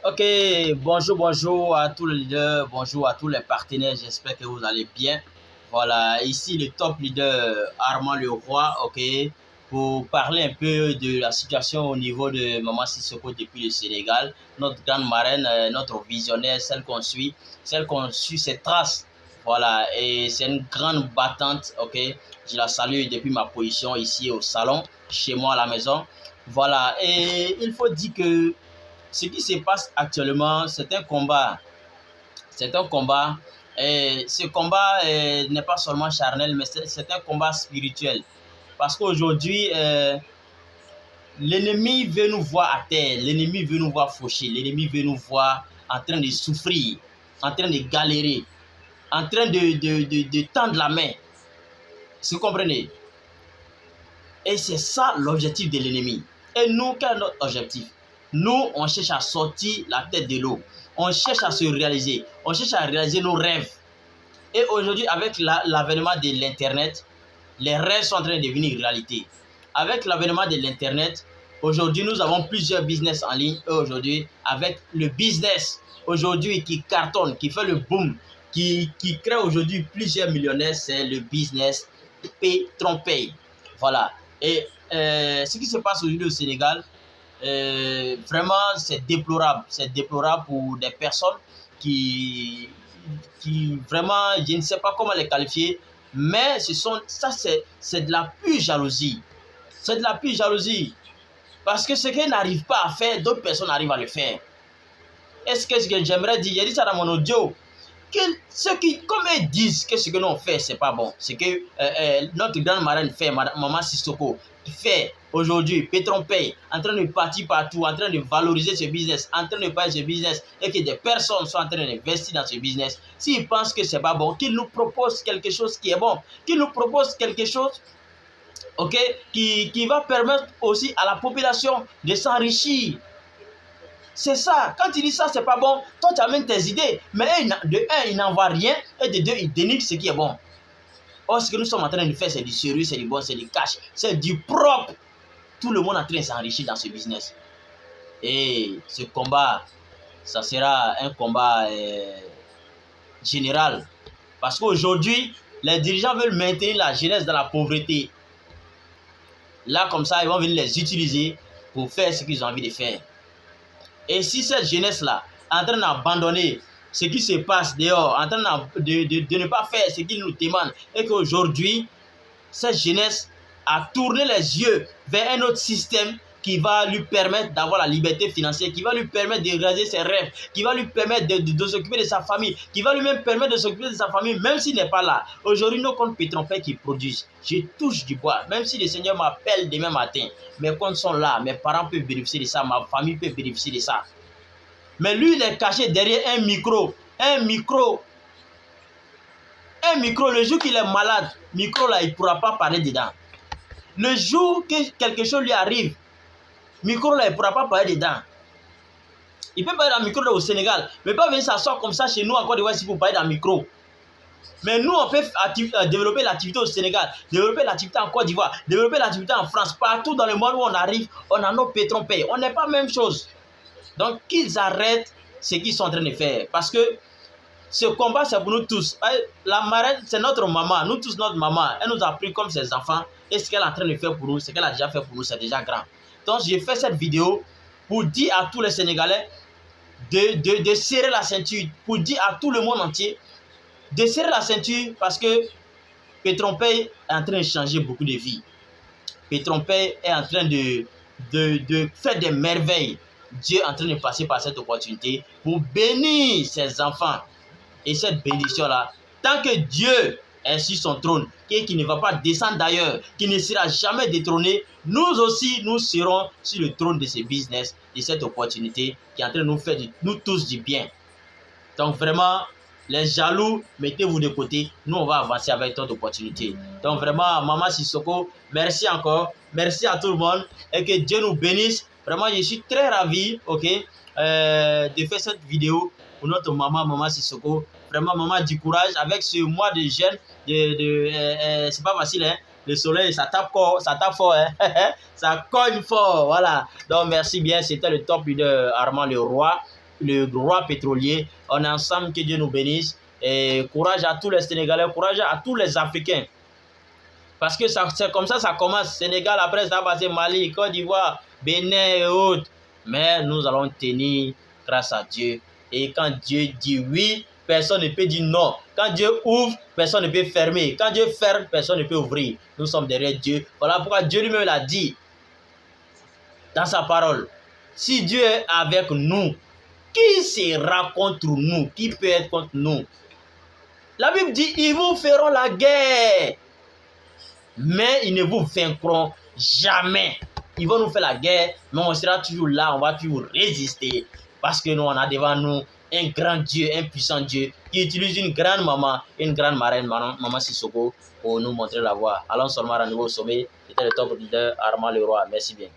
Ok, bonjour à tous les leaders, bonjour à tous les partenaires, j'espère que vous allez bien. Voilà, ici le top leader Armand Leroy, ok, pour parler un peu de la situation au niveau de Maman Sissoko depuis le Sénégal, notre grande marraine, notre visionnaire, celle qu'on suit ses traces. Voilà, et c'est une grande battante, ok, je la salue depuis ma position ici au salon, chez moi à la maison. Voilà, et il faut dire que ce qui se passe actuellement, c'est un combat. C'est un combat. Et ce combat n'est pas seulement charnel, mais c'est un combat spirituel. Parce qu'aujourd'hui, l'ennemi veut nous voir à terre, l'ennemi veut nous voir faucher, l'ennemi veut nous voir en train de souffrir, en train de galérer, en train de tendre la main. Vous comprenez? Et c'est ça l'objectif de l'ennemi. Et nous, quel est notre objectif? Nous, on cherche à sortir la tête de l'eau. On cherche à se réaliser. On cherche à réaliser nos rêves. Et aujourd'hui, avec l'avènement de l'Internet, les rêves sont en train de devenir réalité. Avec l'avènement de l'Internet, aujourd'hui, nous avons plusieurs business en ligne. Et aujourd'hui, avec le business aujourd'hui qui cartonne, qui fait le boom, qui crée aujourd'hui plusieurs millionnaires, c'est le business PayTronPay. Voilà. Et ce qui se passe aujourd'hui au Sénégal, vraiment, c'est déplorable. C'est déplorable pour des personnes qui vraiment, je ne sais pas comment les qualifier, mais ça, c'est de la pure jalousie. C'est de la pure jalousie. Parce que ce qu'elles n'arrivent pas à faire, d'autres personnes arrivent à le faire. Est-ce que j'aimerais dire, j'ai dit ça dans mon audio, comme ils disent que ce que nous on fait, c'est pas bon. Ce que notre grande marraine fait, Maman Sissoko, fait aujourd'hui, PayTronPay, en train de partir partout, en train de valoriser ce business, en train de parler ce business, et que des personnes sont en train d'investir dans ce business. S'ils pensent que c'est pas bon, qu'ils nous proposent quelque chose qui est bon, qu'ils nous proposent quelque chose, ok, qui va permettre aussi à la population de s'enrichir. C'est ça. Quand tu dis ça, c'est pas bon, toi tu amènes tes idées. Mais de un, il n'en voit rien. Et de deux, il dénigre ce qui est bon. Or, ce que nous sommes en train de faire, c'est du sérieux, c'est du bon, c'est du cash, c'est du propre. Tout le monde est en train de s'enrichir dans ce business. Et ce combat, ça sera un combat général. Parce qu'aujourd'hui, les dirigeants veulent maintenir la jeunesse dans la pauvreté. Là, comme ça, ils vont venir les utiliser pour faire ce qu'ils ont envie de faire. Et si cette jeunesse-là est en train d'abandonner ce qui se passe dehors, en train de ne pas faire ce qu'ils nous demandent, et qu'aujourd'hui, cette jeunesse a tourné les yeux vers un autre système qui va lui permettre d'avoir la liberté financière, qui va lui permettre de réaliser ses rêves, qui va lui permettre de s'occuper de sa famille, qui va lui même permettre de s'occuper de sa famille, même s'il n'est pas là. Aujourd'hui, nos comptes PayTronPay qui produisent, je touche du bois, même si le Seigneur m'appelle demain matin, mes comptes sont là, mes parents peuvent bénéficier de ça, ma famille peut bénéficier de ça. Mais lui, il est caché derrière un micro, le jour qu'il est malade, micro là, il ne pourra pas parler dedans. Le jour que quelque chose lui arrive, micro là, il ne pourra pas parler dedans. Il peut parler dans le micro là au Sénégal, mais pas venir s'asseoir comme ça chez nous en Côte d'Ivoire pour parler dans le micro. Mais nous, on peut développer l'activité au Sénégal, développer l'activité en Côte d'Ivoire, développer l'activité en France, partout dans le monde où on arrive, on a nos PayTronPay. On n'est pas la même chose. Donc, qu'ils arrêtent ce qu'ils sont en train de faire. Parce que ce combat, c'est pour nous tous. La marraine, c'est notre maman. Nous tous, notre maman. Elle nous a pris comme ses enfants. Et ce qu'elle est en train de faire pour nous, ce qu'elle a déjà fait pour nous, c'est déjà grand. Donc, j'ai fait cette vidéo pour dire à tous les Sénégalais de serrer la ceinture. Pour dire à tout le monde entier de serrer la ceinture parce que PayTronPay est en train de changer beaucoup de vies. PayTronPay est en train de faire des merveilles. Dieu est en train de passer par cette opportunité pour bénir ses enfants. Et cette bénédiction-là, tant que Dieu est sur son trône et qu'il ne va pas descendre d'ailleurs, qu'il ne sera jamais détrôné, nous aussi, nous serons sur le trône de ce business, de cette opportunité qui est en train de nous faire, nous tous, du bien. Donc vraiment, les jaloux, mettez-vous de côté. Nous, on va avancer avec cette opportunité. Donc vraiment, Maman Sissoko, merci encore. Merci à tout le monde et que Dieu nous bénisse. Vraiment, je suis très ravi, ok, de faire cette vidéo pour notre Maman Sissoko. Vraiment, maman, du courage avec ce mois de jeûne. C'est pas facile, hein. Le soleil, ça tape fort, hein. Ça cogne fort, voilà. Donc, merci bien. C'était le top leader Armand Leroy. le roi pétrolier. On est ensemble, que Dieu nous bénisse. Et courage à tous les Sénégalais, courage à tous les Africains. Parce que c'est comme ça commence. Sénégal, après ça va passer Mali, Côte d'Ivoire, Bénin et autres. Mais nous allons tenir grâce à Dieu. Et quand Dieu dit oui, personne ne peut dire non. Quand Dieu ouvre, personne ne peut fermer. Quand Dieu ferme, personne ne peut ouvrir. Nous sommes derrière Dieu. Voilà pourquoi Dieu lui-même l'a dit dans sa parole. Si Dieu est avec nous, qui sera contre nous? Qui peut être contre nous? La Bible dit, ils vous feront la guerre, mais ils ne vous vaincront jamais. Ils vont nous faire la guerre, mais on sera toujours là, on va toujours résister. Parce que nous, on a devant nous un grand Dieu, un puissant Dieu, qui utilise une grande maman, une grande marraine, maman Sissoko, pour nous montrer la voie. Allons seulement à nouveau au sommet. C'était le top leader Armand Leroy. Merci bien.